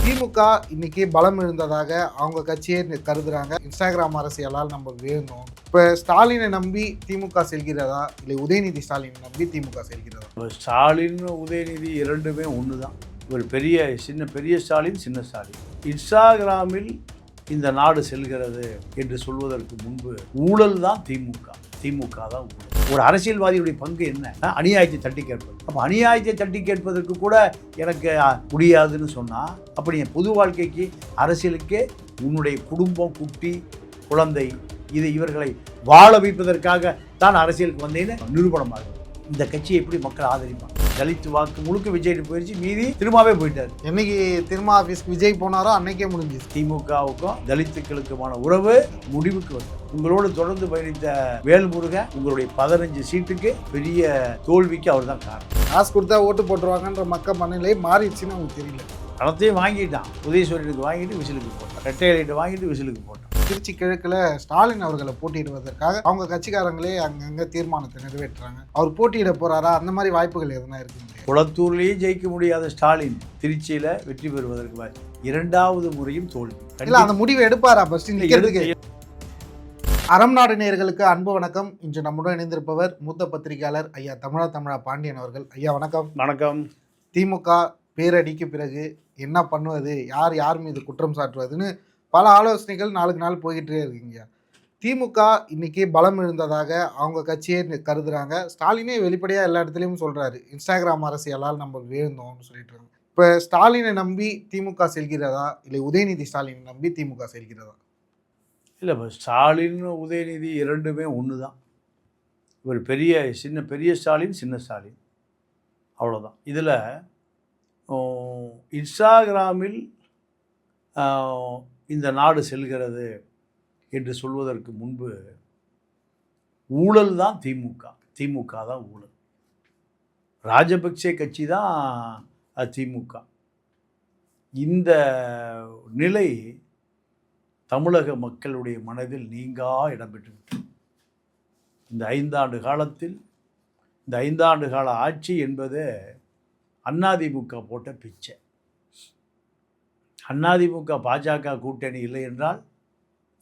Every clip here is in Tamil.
திமுக இன்னைக்கு பலம் இழந்ததாக அவங்க கட்சியே கருதுறாங்க. இன்ஸ்டாகிராம் அரசியலால் நம்ம வீழ்ந்தோம். இப்போ ஸ்டாலினை நம்பி திமுக செல்கிறதா, இல்லை உதயநிதி ஸ்டாலினை நம்பி திமுக செல்கிறதா? ஸ்டாலின் உதயநிதி இரண்டுமே ஒன்று தான். ஒரு பெரிய ஸ்டாலின், சின்ன ஸ்டாலின். இன்ஸ்டாகிராமில் இந்த நாடு செல்கிறது என்று சொல்வதற்கு முன்பு ஊழல் தான் திமுக தான் ஊழல். ஒரு அரசியல்வாதியுடைய பங்கு என்ன? அநியாயத்தை தட்டி கேட்பது. அப்போ அநியாயத்தை தட்டி கேட்பதற்கு கூட எனக்கு முடியாதுன்னு சொன்னால், அப்படி என் பொது வாழ்க்கைக்கு அரசியலுக்கே உன்னுடைய குடும்பம், குட்டி, குழந்தை இவர்களை வாழ வைப்பதற்காக தான் அரசியலுக்கு வந்தேன்னு நிரூபணமாகும். இந்த கட்சியை எப்படி மக்கள் ஆதரிப்பாங்க? தலித் வாக்கு முழுக்க விஜய் போயிடுச்சு, மீதி திருமாவே போயிட்டார். என்னைக்கு திருமா ஆஃபீஸ்க்கு விஜய் போனாரோ அன்னைக்கே முடிஞ்சிச்சு. திமுகவுக்கும் தலித்துக்களுக்குமான உறவு முடிவுக்கு வந்தது. உங்களோடு தொடர்ந்து பயணித்த வேல்முருகன் உங்களுடைய 15 சீட்டுக்கு பெரிய தோல்விக்கு அவர் தான் காரணம். காசு கொடுத்தா ஓட்டு போட்டுருவாங்கன்ற மக்கள் மனநிலை மாறிடுச்சுன்னு அவங்களுக்கு தெரியல. பணத்தையும் வாங்கிட்டான். உதயசூரியனுக்கு வாங்கிட்டு விசிலுக்கு போட்டான். ரெட்டை இலைட்டு வாங்கிட்டு விசிலுக்கு போட்டான். திருச்சி கிழக்கில் ஸ்டாலின் அவர்களை போட்டியிடுவதற்காக அவங்க கட்சிக்காரங்களே அங்கங்கே தீர்மானத்தை நிறைவேற்றுறாங்க. அவர் போட்டியிட போறாரா? அந்த மாதிரி வாய்ப்புகள் எதுனா இருக்கு? குளத்தூர்லேயே ஜெயிக்க முடியாத ஸ்டாலின் திருச்சியில் வெற்றி பெறுவதற்கு இரண்டாவது முறையும் தோல்வி. இல்லை, அந்த முடிவை எடுப்பாரா? ஃபர்ஸ்ட் அறம் நாடு நேயர்களுக்கு அன்பு வணக்கம். இன்று நம்முடன் இணைந்திருப்பவர் மூத்த பத்திரிகையாளர் ஐயா தமிழா பாண்டியன் அவர்கள். ஐயா வணக்கம். வணக்கம். திமுக பேரடிக்கு பிறகு என்ன பண்ணுவது, யார் மீது குற்றம் சாட்டுவதுன்னு பல ஆலோசனைகள் நாளுக்கு நாள் போய்கிட்டே இருக்குங்க. திமுக இன்னைக்கு பலம் இழந்ததாக அவங்க கட்சியே கருதுறாங்க. ஸ்டாலினே வெளிப்படையாக எல்லா இடத்துலையும் சொல்கிறாரு, இன்ஸ்டாகிராம் அரசியலால் நம்ம வீழ்ந்தோம்னு சொல்லிட்டு இருக்காங்க. இப்போ ஸ்டாலினை நம்பி திமுக செல்கிறதா, இல்லை உதயநிதி ஸ்டாலினை நம்பி திமுக செல்கிறதா? இல்லை, இப்போ ஸ்டாலின் உதயநிதி இரண்டுமே ஒன்று தான். ஒரு பெரிய ஸ்டாலின், சின்ன ஸ்டாலின், அவ்வளோதான். இதில் இன்ஸ்டாகிராமில் இந்த நாடு செல்கிறது என்று சொல்வதற்கு முன்பு ஊழல் தான் திமுக தான் ஊழல். ராஜபக்சே கட்சி தான் திமுக. இந்த நிலை தமிழக மக்களுடைய மனதில் நீங்கா இடம்பெற்று இந்த 5 ஆண்டு காலத்தில், இந்த 5 ஆண்டு கால ஆட்சி என்பது அதிமுக போட்ட பிச்சை. அதிமுக பாஜக கூட்டணி இல்லை என்றால்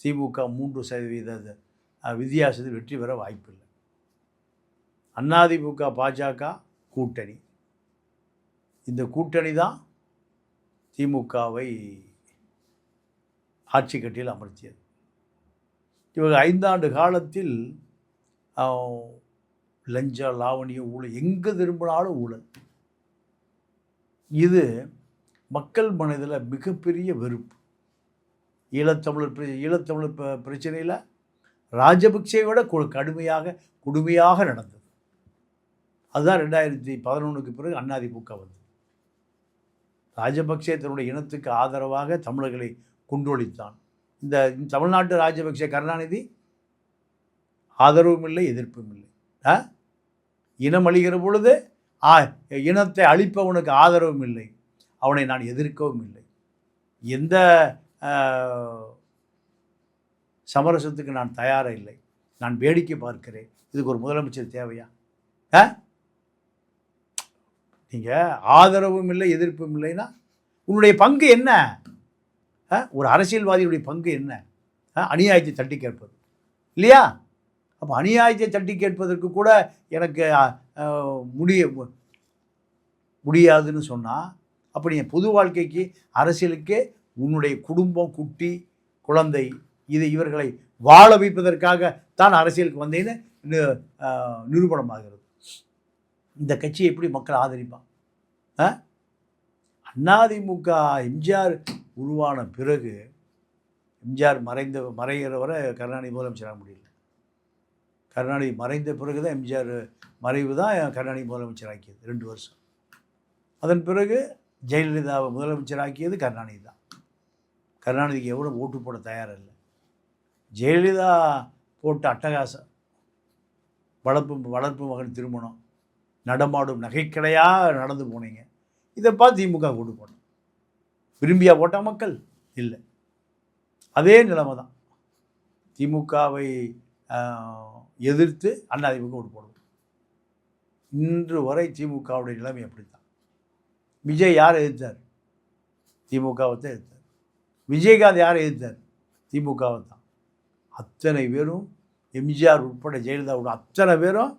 திமுக 3% வித்தியாசத்தில் வெற்றி பெற வாய்ப்பில்லை. அதிமுக பாஜக கூட்டணி, இந்த கூட்டணி தான் திமுகவை ஆட்சி கட்டியில் அமர்த்தியது. இவங்க 5 ஆண்டு காலத்தில் லஞ்ச லாவணிய ஊழல், எங்கே திரும்பினாலும் ஊழல். இது மக்கள் மனதில் மிகப்பெரிய வெறுப்பு. ஈழத்தமிழர் பிரச்சனையில் ராஜபக்சேவை விட கொடுமையாக நடந்தது. அதுதான் 2011க்கு பிறகு அதிமுக வந்தது. ராஜபக்சே தன்னுடைய இனத்துக்கு ஆதரவாக தமிழர்களை கொண்டொழித்தான். இந்த தமிழ்நாட்டு ராஜபக்சே கருணாநிதி ஆதரவும் இல்லை, எதிர்ப்பும் இல்லை. இனம் அழிகிற பொழுது இனத்தை அழிப்பவனுக்கு ஆதரவும் இல்லை, அவனை நான் எதிர்க்கவும் இல்லை. எந்த சமரசத்துக்கு நான் தயாராக இல்லை, நான் வேடிக்கை பார்க்கிறேன். இதுக்கு ஒரு முதலமைச்சர் தேவையா? நீங்கள் ஆதரவும் இல்லை, எதிர்ப்பும் இல்லைன்னா உன்னுடைய பங்கு என்ன? ஒரு அரசியல்வாதியுடைய பங்கு என்ன? அநியாயத்தை தட்டி கேட்பது இல்லையா? அப்போ அநியாயத்தை தட்டி கேட்பதற்கு கூட எனக்கு முடியாதுன்னு சொன்னால், அப்படி என் பொது வாழ்க்கைக்கு அரசியலுக்கே உன்னுடைய குடும்பம், குட்டி, குழந்தை இவர்களை வாழ வைப்பதற்காக தான் அரசியலுக்கு வந்தேன்னு நிரூபணமாகிறது. இந்த கட்சியை எப்படி மக்கள் ஆதரிப்பான்? அதிமுக எம்ஜிஆர் உருவான பிறகு, எம்ஜிஆர் மறைகிற வரை கருணாநிதி முதலமைச்சராக முடியல. கருணாநிதி மறைந்த பிறகு தான் எம்ஜிஆர் மறைவு தான் கருணாநிதி முதலமைச்சராக்கியது 2 வருஷம். அதன் பிறகு ஜெயலலிதாவை முதலமைச்சராக்கியது கருணாநிதி தான். கருணாநிதிக்கு எவ்வளோ ஓட்டு போட தயாராக இல்லை. ஜெயலலிதா போட்ட அட்டகாசம், வளர்ப்பு மகன் திருமணம், நடமாடும் நகைக்கடையாக நடந்து போனீங்க. இதை பார்த்து திமுக ஓட்டு போட்டோம். விரும்பியா போட்ட மக்கள் இல்லை. அதே நிலைமை தான். திமுகவை எதிர்த்து அதிமுக ஓட்டு போடுவோம். இன்று வரை திமுகவுடைய நிலைமை அப்படித்தான். விஜய் யார் எதிர்த்தார்? திமுகவை தான் எதிர்த்தார். விஜயகாந்த் யாரை எதிர்த்தார்? திமுகவை தான். அத்தனை பேரும் எம்ஜிஆர் உட்பட ஜெயலலிதா உட்பட அத்தனை பேரும்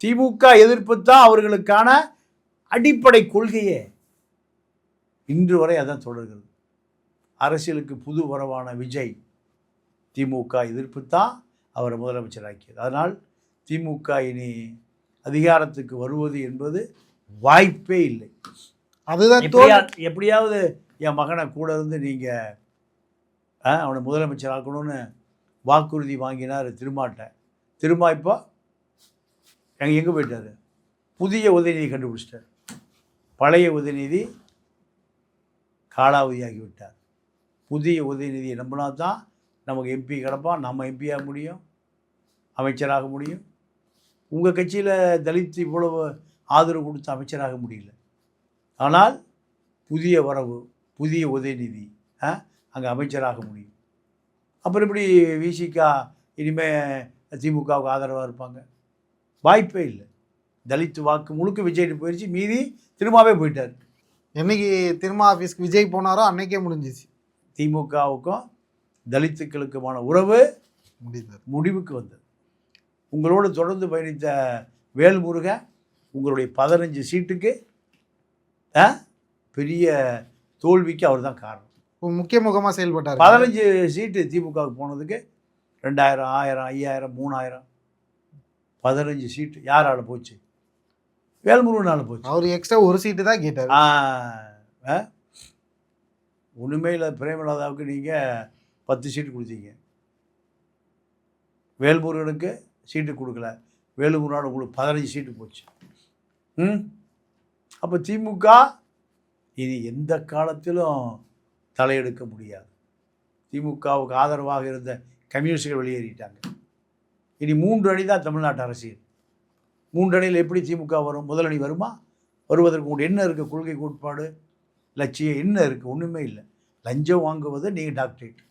திமுக எதிர்ப்பு தான் அவர்களுக்கான அடிப்படை கொள்கையே. இன்று வரை அதான் தொடர்கிறது. அரசியலுக்கு புது வரவான விஜய் திமுக எதிர்ப்பு தான் அவரை முதலமைச்சராக்கியது. அதனால் திமுக இனி அதிகாரத்துக்கு வருவது என்பது வாய்ப்பே இல்லை. அதுதான் எப்படியாவது என் மகனை கூட இருந்து நீங்கள் அவனை முதலமைச்சர் ஆக்கணும்னு வாக்குறுதி வாங்கினார் திரும்ப இப்போ எங்கே போயிட்டார்? புதிய உதயநிதி கண்டுபிடிச்சிட்டார். பழைய உதயநிதி காலாவதியாகி விட்டார். புதிய உதயநிதியை நம்பினா தான் நமக்கு எம்பி கிடப்பான், நம்ம எம்பியாக முடியும், அமைச்சராக முடியும். உங்கள் கட்சியில் தலித் இவ்வளவு ஆதரவு கொடுத்து அமைச்சராக முடியல. ஆனால் புதிய வரவு, புதிய உதயநிதி அங்கே அமைச்சராக முடியும். அப்புறம் இப்படி விசிகா இனிமேல் திமுகவுக்கு ஆதரவாக இருப்பாங்க? வாய்ப்பே இல்லை. தலித் வாக்கு முழுக்க விஜய்ட்டு போயிடுச்சு, மீதி திரும்பவே போயிட்டார். என்னைக்கு திரும்ப ஆஃபீஸ்க்கு விஜய் போனாரோ அன்னைக்கே முடிஞ்சிச்சு. திமுகவுக்கும் தலித்துக்களுக்குமான உறவு முடிவுக்கு வந்தது. உங்களோடு தொடர்ந்து பயணித்த வேல்முருகன் உங்களுடைய 15 சீட்டுக்கு பெரிய தோல்விக்கு அவர் தான் காரணம். முக்கிய முகமாக செயல்பட்டார். 15 சீட்டு திமுகவுக்கு போனதுக்கு 2000, 1000, 5000, 3000, 15 சீட்டு யாரால போச்சு? வேல்முருகனால் போச்சு. அவர் எக்ஸ்ட்ரா ஒரு சீட்டு தான் கேட்டார். ஒன்றுமே பிரேமலதாவுக்கு நீங்கள் 10 சீட்டு கொடுத்தீங்க, வேல்முருகனுக்கு சீட்டு கொடுக்கல. வேலுமுருகன் உங்களுக்கு 15 சீட்டு போச்சு. அப்போ திமுக இனி எந்த காலத்திலும் தலையெடுக்க முடியாது. திமுகவுக்கு ஆதரவாக இருந்த கம்யூனிஸ்டுகள் வெளியேறிட்டாங்க. இனி 3 அணி தான் தமிழ்நாட்டு அரசியல். 3 அணியில் எப்படி திமுக வரும்? முதல் அணி வருமா? வருவதற்கு உங்களுக்கு என்ன இருக்குது? கொள்கை கோட்பாடு, லட்சியம் என்ன இருக்குது? ஒன்றுமே இல்லை. லஞ்சம் வாங்குவது நீங்கள் டாக்டரேட்,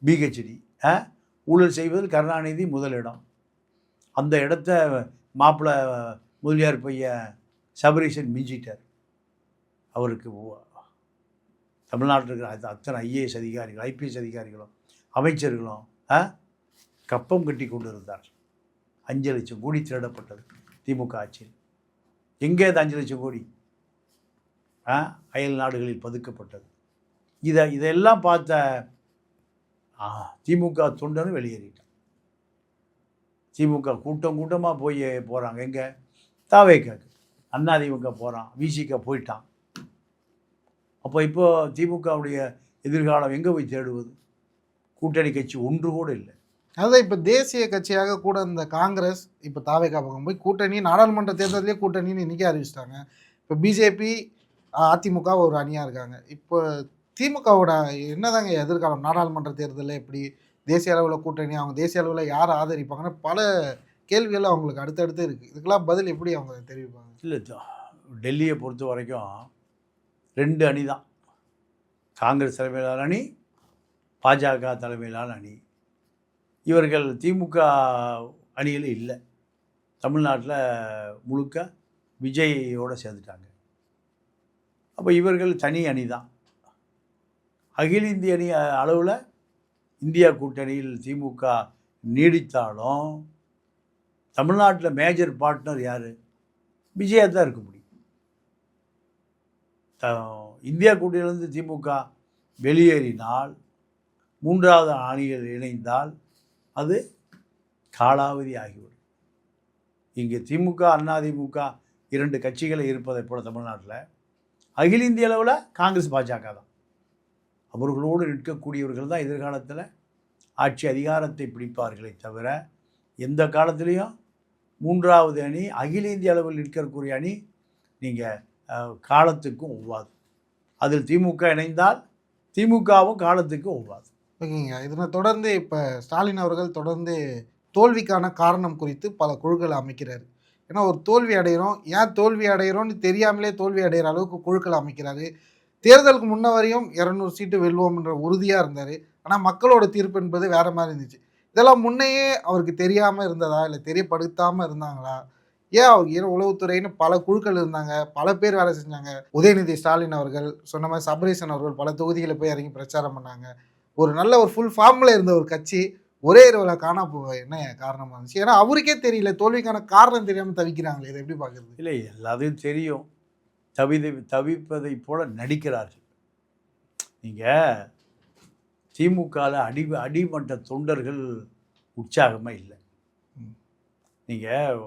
பிஹெச்டி, ஊழல் செய்வதில் கருணாநிதி முதலிடம். அந்த இடத்த மாப்பிள்ளை முதலியார் பையன் சபரீஷன் மிஞ்சிட்டார். அவருக்கு தமிழ்நாட்டில் இருக்கிற அத்தனை ஐஏஎஸ் அதிகாரிகள், ஐபிஎஸ் அதிகாரிகளும் அமைச்சர்களும் கப்பம் கட்டி கொண்டு இருந்தார். 5 லட்சம் கோடி திருடப்பட்டது திமுக ஆட்சியில். எங்கே அது 5 லட்சம் கோடி? அயல் நாடுகளில் பதுக்கப்பட்டது. இதெல்லாம் பார்த்த திமுக தொண்டனும் வெளியேறிட்டான். திமுக கூட்டமாக போகிறாங்க. எங்கே? தாவேக்காக்கு. அதிமுக போகிறான், விசிக போயிட்டான். அப்போ இப்போ திமுகவுடைய எதிர்காலம் எங்கே போய் தேடுவது? கூட்டணி கட்சி ஒன்று கூட இல்லை. அதான் இப்போ தேசிய கட்சியாக கூட இந்த காங்கிரஸ் இப்போ தாவேக்கா பக்கம் போய் கூட்டணி, நாடாளுமன்ற தேர்தலே கூட்டணின்னு இன்றைக்கி அறிவிச்சிட்டாங்க. இப்போ பிஜேபி, அதிமுக ஒரு அணியாக இருக்காங்க. இப்போ திமுகவோட என்னதாங்க எதிர்காலம்? நாடாளுமன்ற தேர்தலில் எப்படி தேசிய அளவில் கூட்டணி, அவங்க தேசிய அளவில் யாரை ஆதரிப்பாங்கன்னு பல கேள்விகள் அவங்களுக்கு அடுத்தடுத்து இருக்குது. இதுக்கெல்லாம் பதில் எப்படி அவங்க தெரிவிப்பாங்க? இல்லை, டெல்லியை பொறுத்த வரைக்கும் 2 அணி தான். காங்கிரஸ் தலைமையிலான அணி, பாஜக தலைமையிலான அணி. இவர்கள் திமுக அணியில் இல்லை. தமிழ்நாட்டில் முழுக்க விஜயோடு சேர்ந்துட்டாங்க. அப்போ இவர்கள் தனி அணி தான். அகில இந்திய அணி அளவில் இந்தியா கூட்டணியில் திமுக நீடித்தாலும் தமிழ்நாட்டில் மேஜர் பார்ட்னர் யார்? விஜயா தான் இருக்க முடியும். இந்தியா கூட்டணியிலிருந்து திமுக வெளியேறினால், 3வது அணியில் இணைந்தால் அது காலாவதி ஆகிவிடும். இங்கே திமுக, அதிமுக 2 கட்சிகளை இருப்பதை போல தமிழ்நாட்டில் அகில இந்திய அளவில் காங்கிரஸ், பாஜக தான். அவர்களோடு நிற்கக்கூடியவர்கள் தான் எதிர்காலத்தில் ஆட்சி அதிகாரத்தை பிடிப்பார்களே தவிர எந்த காலத்திலையும் 3வது அணி, அகில இந்திய அளவில் நிற்கக்கூடிய அணி நீங்கள் காலத்துக்கும் ஒவ்வாது. அதில் திமுக இணைந்தால் திமுகவும் காலத்துக்கு ஒவ்வாது. ஓகேங்க. இதனை தொடர்ந்து இப்போ ஸ்டாலின் அவர்கள் தொடர்ந்து தோல்விக்கான காரணம் குறித்து பல குழுக்களை அமைக்கிறாரு. ஏன்னா ஒரு தோல்வி அடைகிறோம், ஏன் தோல்வி அடைகிறோன்னு தெரியாமலே தோல்வி அடைகிற அளவுக்கு குழுக்களை அமைக்கிறாரு. தேர்தலுக்கு முன்ன வரையும் 200 சீட்டு வெல்வோம்ன்ற உறுதியாக இருந்தார். ஆனால் மக்களோட தீர்ப்பு என்பது வேறு மாதிரி இருந்துச்சு. இதெல்லாம் முன்னையே அவருக்கு தெரியாமல் இருந்ததா, இல்லை தெரியப்படுத்தாமல் இருந்தாங்களா, ஏன் உளவுத்துறைன்னு பல குழுக்கள் இருந்தாங்க, பல பேர் வேலை செஞ்சாங்க. உதயநிதி ஸ்டாலின் அவர்கள் சொன்ன மாதிரி சபரீசன் அவர்கள் பல தொகுதிகளில் போய் இறங்கி பிரச்சாரம் பண்ணாங்க. ஒரு நல்ல ஒரு ஃபுல் ஃபார்மில் இருந்த ஒரு கட்சி ஒரே இரவில் காணா போக என்ன காரணமாக இருந்துச்சு? ஏன்னா அவருக்கே தெரியல, தோல்விக்கான காரணம் தெரியாமல் தவிக்கிறாங்களே, இதை எப்படி பார்க்குறது? இல்லை, எல்லாத்தையும் தெரியும். தவிப்பதை போல நடிக்கிறார்கள். நீங்கள் திமுகவில் அடிமட்ட தொண்டர்கள் உற்சாகமாக இல்லை. நீங்கள்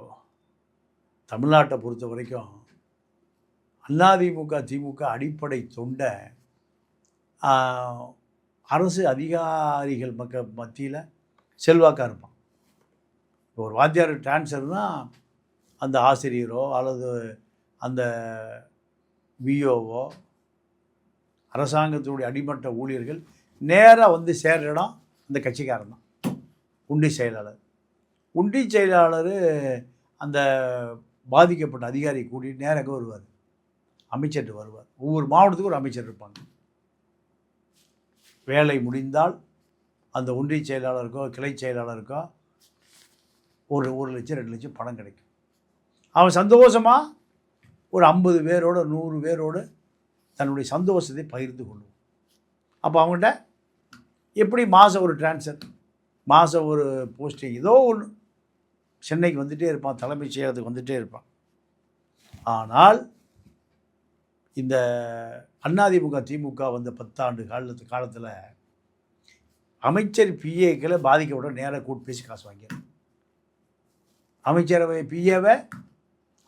தமிழ்நாட்டை பொறுத்த வரைக்கும் அதிமுக திமுக அடிப்படை தொண்டை அரசு அதிகாரிகள் மத்தியில் செல்வாக்காக இருப்பான். இப்போ ஒரு வாத்தியார் டிரான்ஸ்ஃபர்னால் அந்த ஆசிரியரோ அல்லது அந்த விஓவோ அரசாங்கத்தினுடைய அடிமட்ட ஊழியர்கள் நேராக வந்து சேர்ற இடம் அந்த கட்சிக்காரன் தான். உண்டி செயலாளர் அந்த பாதிக்கப்பட்ட அதிகாரி கூடி நேராக வருவார், அமைச்சர்கிட்ட வருவார். ஒவ்வொரு மாவட்டத்துக்கும் ஒரு அமைச்சர் இருப்பாங்க. வேலை முடிந்தால் அந்த ஒன்றிய செயலாளருக்கோ கிளை செயலாளருக்கோ ஒரு 1 லட்சம் 2 லட்சம் பணம் கிடைக்கும். அவன் சந்தோஷமாக ஒரு 50 பேரோடு 100 பேரோடு தன்னுடைய சந்தோஷத்தை பகிர்ந்து கொள்ளும். அப்போ அவங்கள்ட்ட எப்படி மாதம் ஒரு டிரான்ஸ்ஃபர், மாதம் ஒரு போஸ்டிங், ஏதோ ஒன்று சென்னைக்கு வந்துகிட்டே இருப்பான், தலைமைச் செயலகத்துக்கு வந்துகிட்டே இருப்பான். ஆனால் இந்த அதிமுக திமுக வந்த 10 ஆண்டு காலத்தில் அமைச்சர் பிஏக்களை பாதிக்கப்பட நேராக கூட்டு பேசி காசு வாங்கிடுறேன். அமைச்சரவை பிஏவை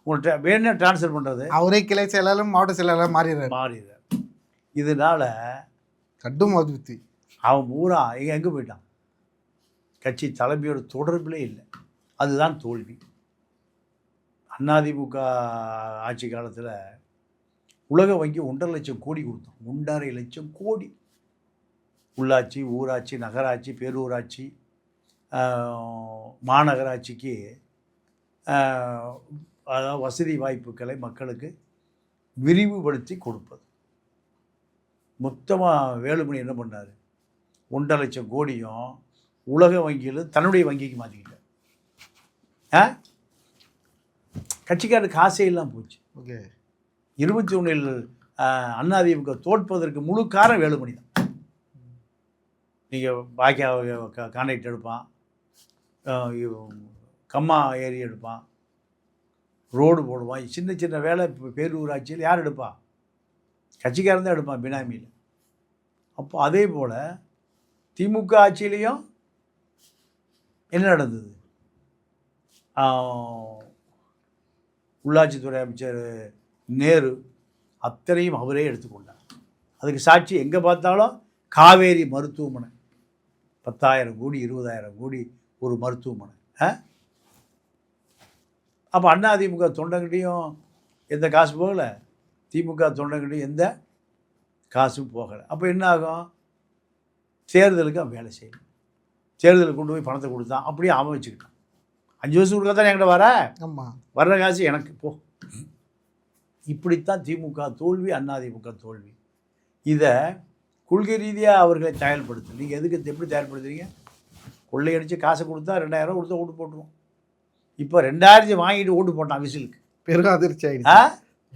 உங்கள்கிட்ட வேணும் ட்ரான்ஸ்ஃபர் பண்ணுறது, அவரே கிளை செயலாளர் மாவட்ட செயலாளர் மாறிடுறார். இதனால் கடும் அதிருப்தி. அவன் பூரா எங்கே போயிட்டான், கட்சி தலைமையோட தொடர்பிலே இல்லை. அதுதான் தோல்வி. அதிமுக ஆட்சி காலத்தில் உலக வங்கி 1.5 லட்சம் கோடி கொடுத்தோம். 1.5 லட்சம் கோடி. உள்ளாட்சி, ஊராட்சி, நகராட்சி, பேரூராட்சி, மாநகராட்சிக்கு அதாவது வசதி வாய்ப்புகளை மக்களுக்கு விரிவுபடுத்தி கொடுப்பது. மொத்தமாக வேலுமணி என்ன பண்ணார், 1.5 லட்சம் கோடியும் உலக வங்கியில் தன்னுடைய வங்கிக்கு மாற்றிக்கிட்டார். கட்சிக்காரருக்கு காசே இல்லாமல் போச்சு. ஓகே, 21 அதிமுக தோற்பதற்கு முழு காரணம் வேலுமணி தான். நீங்கள் பாக்கியா கான்ட்ராக்ட் எடுப்பான், கம்மா ஏரி எடுப்பான், ரோடு போடுவான், சின்ன சின்ன வேலை பேரூராட்சியில் யார் எடுப்பான், கட்சிக்காரன் தான் எடுப்பான் பினாமியில். அப்போ அதே போல் திமுக ஆட்சியிலையும் என்ன நடந்தது, உள்ளாட்சித்துறை அமைச்சர் நேரு அத்தனையும் அவரே எடுத்துக்கொண்டார். அதுக்கு சாட்சி எங்கே பார்த்தாலும் காவேரி மருத்துவமனை 10,000 கோடி 20,000 கோடி ஒரு மருத்துவமனை. அப்போ அதிமுக தொண்டங்கிட்டையும் எந்த காசு போகலை, திமுக தொண்டங்கிட்டையும் எந்த காசும் போகலை. அப்போ என்ன ஆகும், தேர்தலுக்கு அவன் வேலை செய்யணும். தேர்தலுக்கு கொண்டு போய் பணத்தை கொடுத்தான், அப்படியே அவன் வச்சுக்கிட்டான். 5 வருஷம் கொடுக்க தான் என்கிட்ட வர, ஆமாம், வர்ற காசு எனக்கு போ. இப்படித்தான் திமுக தோல்வி, அதிமுக தோல்வி. இதை கொள்கை ரீதியாக அவர்களை தயார்படுத்து. நீங்கள் எதுக்கு எப்படி தயார்படுத்துறீங்க, கொள்ளையடித்து காசை கொடுத்தா 2,000 கொடுத்தா ஓட்டு போட்டுருவோம். இப்போ 2,000 வாங்கிட்டு ஓட்டு போட்டான் விசிலுக்கு. பெரும் அதிர்ச்சி ஆகிடுச்சு,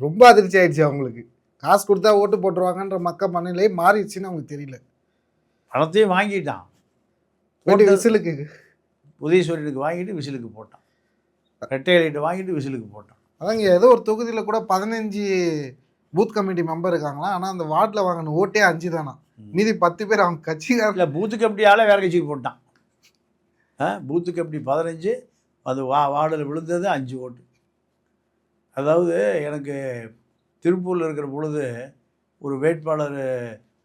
ரொம்ப அதிர்ச்சி ஆகிடுச்சு. அவங்களுக்கு காசு கொடுத்தா ஓட்டு போட்டுருவாங்கன்ற மக்கள் மனநிலை மாறிடுச்சுன்னு அவங்களுக்கு தெரியல. பணத்தையும் வாங்கிட்டான், விசிலுக்கு உதயசூரியனுக்கு வாங்கிட்டு விசிலுக்கு போட்டான், ரெட்டை இலைட்டு வாங்கிட்டு விசிலுக்கு போட்டான். அதாங்க, ஏதோ ஒரு தொகுதியில் கூட 15 பூத் கமிட்டி மெம்பர் இருக்காங்களா, ஆனால் அந்த வார்டில் வாங்கின ஓட்டே 5 தானா, மீதி 10 பேர் அவங்க கட்சிக்காரில். பூத்து கமிட்டியால் வேறு கட்சிக்கு போட்டான். பூத்து கமிட்டி 15, அது வார்டில் விழுந்தது 5 ஓட்டு. அதாவது எனக்கு திருப்பூரில் இருக்கிற பொழுது ஒரு வேட்பாளர்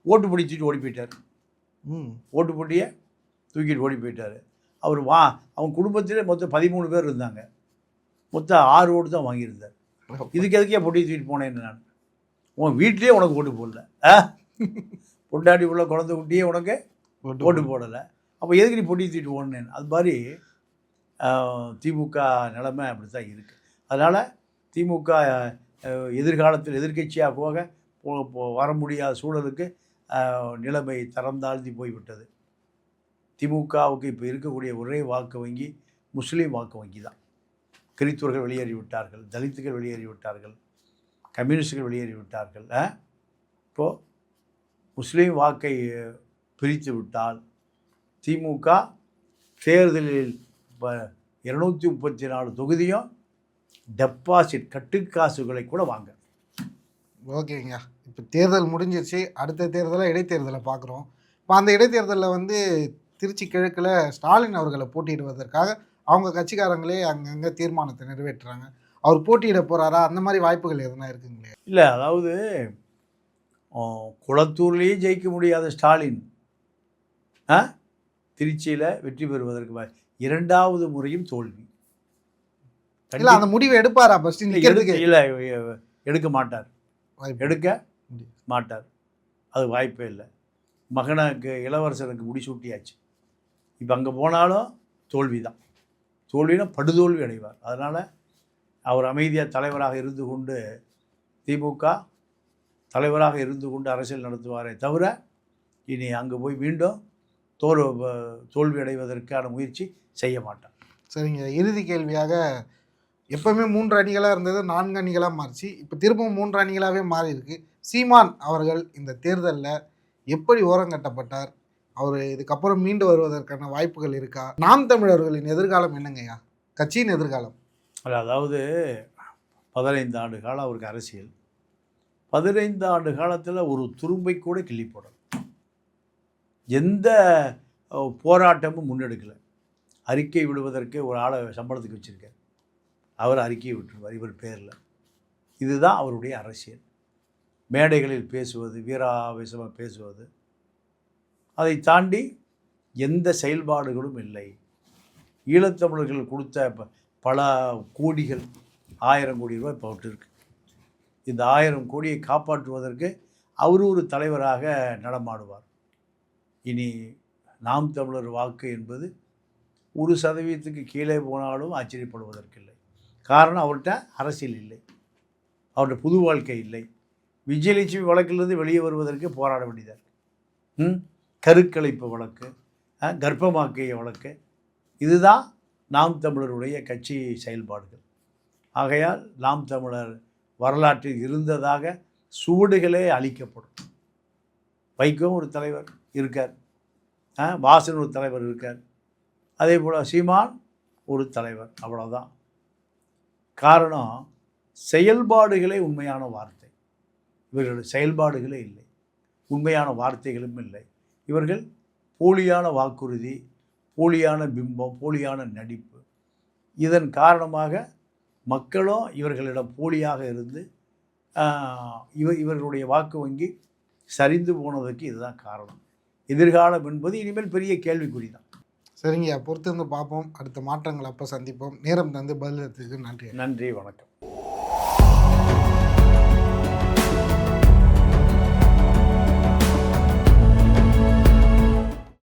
ஓட்டு பிடிச்சிட்டு ஓடி போயிட்டார். ஓட்டு போட்டியை தூக்கிட்டு ஓடி போயிட்டார். அவர் அவங்க குடும்பத்திலே மொத்தம் 13 பேர் இருந்தாங்க, மொத்தம் 6 ஓட்டு தான் வாங்கியிருந்தார். இதுக்கு எதுக்கே பொட்டி தூக்கிட்டு போனேன்னு நான், உன் வீட்லேயே உனக்கு ஓட்டு போடல, பொண்டாட்டி உள்ள குழந்தை குட்டியே உனக்கு ஓட்டு போடலை, அப்போ எதுக்கு நீ பொட்டி தூக்கிட்டு போனேன்னு. அது மாதிரி திமுக நிலைமை அப்படி தான் இருக்குது. அதனால் திமுக எதிர்காலத்தில் எதிர்க்கட்சியாக வர முடியாத சூழலுக்கு நிலைமை தரம் தாழ்த்தி போய்விட்டது. திமுகவுக்கு இப்போ இருக்கக்கூடிய ஒரே வாக்கு வங்கி முஸ்லீம் வாக்கு வங்கி தான். கிறித்துவர்கள் வெளியேறிவிட்டார்கள், தலித்துகள் வெளியேறிவிட்டார்கள், கம்யூனிஸ்டுகள் வெளியேறிவிட்டார்கள். இப்போது முஸ்லீம் வாக்கை பிரித்து விட்டால் திமுக தேர்தலில் இப்போ 234 தொகுதியும் டெபாசிட் கட்டுக்காசுகளை கூட வாங்க. ஓகேங்க. இப்போ தேர்தல் முடிஞ்சிருச்சு. அடுத்த தேர்தலை இடைத்தேர்தலை பார்க்குறோம். இப்போ அந்த இடைத்தேர்தலில் வந்து திருச்சி கிழக்கில் ஸ்டாலின் அவர்களை போட்டியிடுவதற்காக அவங்க கட்சிக்காரங்களே அங்கங்கே தீர்மானத்தை நிறைவேற்றுறாங்க. அவர் போட்டியிட போகிறாரா? அந்த மாதிரி வாய்ப்புகள் எதுனா இருக்குங்களே? இல்லை, அதாவது குளத்தூர்லேயே ஜெயிக்க முடியாத ஸ்டாலின் திருச்சியில் வெற்றி பெறுவதற்கு இரண்டாவது முறையும் தோல்வி. இல்லை, அந்த முடிவை எடுப்பாரா? ஃபர்ஸ்ட் இல்லை, எடுக்க மாட்டார். எடுக்க மாட்டார். அது வாய்ப்பே இல்லை. மகனுக்கு இளவரசனுக்கு முடிசூட்டியாச்சு. இப்போ அங்கே போனாலும் தோல்வி தான். தோல்வினா படுதோல்வி அடைவார். அதனால் அவர் அமைதியாக தலைவராக இருந்து கொண்டு திமுக தலைவராக இருந்து கொண்டு அரசியல் நடத்துவாரே தவிர இனி அங்கே போய் மீண்டும் தோல்வி அடைவதற்கான முயற்சி செய்ய மாட்டார். சரிங்க. இறுதி கேள்வியாக, எப்பவுமே 3 அணிகளாக இருந்தது 4 அணிகளாக மாறிச்சு. இப்போ திரும்பவும் 3 அணிகளாகவே மாறி இருக்கு. சீமான் அவர்கள் இந்த தேர்தலில் எப்படி ஓரங்கட்டப்பட்டார்? அவர் இதுக்கப்புறம் மீண்டு வருவதற்கான வாய்ப்புகள் இருக்கா? நாம் தமிழர்களின் எதிர்காலம் என்னங்கய்யா? கட்சியின் எதிர்காலம். அதாவது 15 ஆண்டு காலம் அவருக்கு அரசியல். 15 ஆண்டு காலத்தில் ஒரு துரும்பை கூட கிள்ளி போடல. எந்த போராட்டமும் முன்னெடுக்கலை. அறிக்கை விடுவதற்கு ஒரு ஆளை சம்பளத்துக்கு வச்சுருக்கார். அவர் அறிக்கையை விட்டுருவார் இவர் பேரில். இதுதான் அவருடைய அரசியல். மேடைகளில் பேசுவது, வீராவேசமாக பேசுவது, அதை தாண்டி எந்த செயல்பாடுகளும் இல்லை. ஈழத்தமிழர்கள் கொடுத்த பல கோடிகள், 1000 கோடி ரூபாய் இப்போ இருக்கு. இந்த 1000 கோடியை காப்பாற்றுவதற்கு அவர் ஒரு தலைவராக நடமாடுவார். இனி நாம் தமிழர் வாக்கு என்பது 1% கீழே போனாலும் ஆச்சரியப்படுவதற்கில்லை. காரணம், அவர்கிட்ட அரசியல் இல்லை, அவர்கிட்ட புது வாழ்க்கை இல்லை. விஜயலட்சுமி வழக்கிலிருந்து வெளியே வருவதற்கு போராட வேண்டியதாக இருக்குது. கருக்கலைப்பு வழக்கு, கர்ப்பமாக்கிய வழக்கு, இதுதான் நாம் தமிழருடைய கட்சி செயல்பாடுகள். ஆகையால் நாம் தமிழர் வரலாற்றில் இருந்ததாக சுவடுகளே அழிக்கப்படும். வைகோ ஒரு தலைவர் இருக்கார், வாசன் ஒரு தலைவர் இருக்கார், அதே போல் சீமான் ஒரு தலைவர், அவ்வளோதான். காரணம், செயல்பாடுகளே உண்மையான வார்த்தை. இவர்களுடைய செயல்பாடுகளே இல்லை, உண்மையான வார்த்தைகளும் இல்லை. இவர்கள் போலியான வாக்குறுதி, போலியான பிம்பம், போலியான நடிப்பு. இதன் காரணமாக மக்களும் இவர்களிடம் போலியாக இருந்து இவர்களுடைய வாக்கு வங்கி சரிந்து போனதற்கு இதுதான் காரணம். எதிர்காலம் என்பது இனிமேல் பெரிய கேள்விக்குறி தான். சரிங்க, பொறுத்திருந்து பார்ப்போம். அடுத்த மாற்றங்கள் அப்போ சந்திப்போம். நேரம் தந்து பதிலளித்ததுக்கு நன்றி. நன்றி, வணக்கம்.